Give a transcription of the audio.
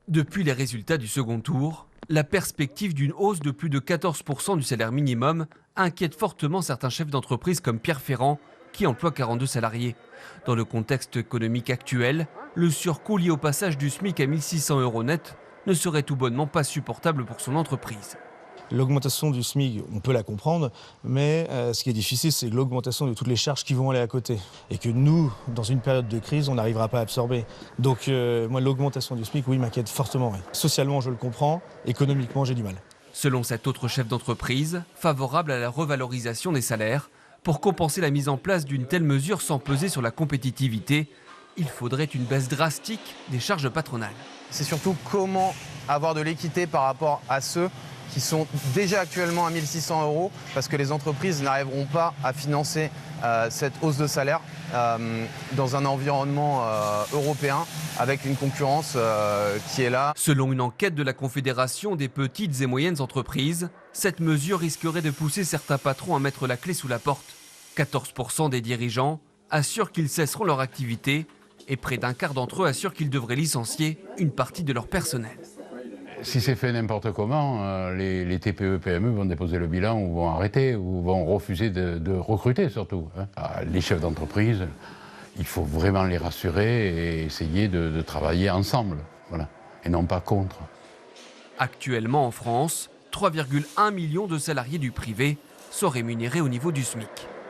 Depuis les résultats du second tour, la perspective d'une hausse de plus de 14% du salaire minimum inquiète fortement certains chefs d'entreprise comme Pierre Ferrand, qui emploie 42 salariés. Dans le contexte économique actuel, le surcoût lié au passage du SMIC à 1 600 € net ne serait tout bonnement pas supportable pour son entreprise. L'augmentation du SMIC, on peut la comprendre, mais ce qui est difficile, c'est l'augmentation de toutes les charges qui vont aller à côté. Et que nous, dans une période de crise, on n'arrivera pas à absorber. Donc moi, l'augmentation du SMIC, oui, m'inquiète fortement. Oui. Socialement, je le comprends. Économiquement, j'ai du mal. Selon cet autre chef d'entreprise, favorable à la revalorisation des salaires, pour compenser la mise en place d'une telle mesure sans peser sur la compétitivité, il faudrait une baisse drastique des charges patronales. C'est surtout comment avoir de l'équité par rapport à ceux qui sont déjà actuellement à 1 600 €, parce que les entreprises n'arriveront pas à financer cette hausse de salaire dans un environnement européen avec une concurrence qui est là. Selon une enquête de la Confédération des petites et moyennes entreprises, cette mesure risquerait de pousser certains patrons à mettre la clé sous la porte. 14% des dirigeants assurent qu'ils cesseront leur activité et près d'un quart d'entre eux assurent qu'ils devraient licencier une partie de leur personnel. Si c'est fait n'importe comment, les TPE-PME vont déposer le bilan ou vont arrêter ou vont refuser de recruter surtout. Les chefs d'entreprise, il faut vraiment les rassurer et essayer de travailler ensemble, voilà, et non pas contre. Actuellement en France, 3,1 millions de salariés du privé sont rémunérés au niveau du SMIC.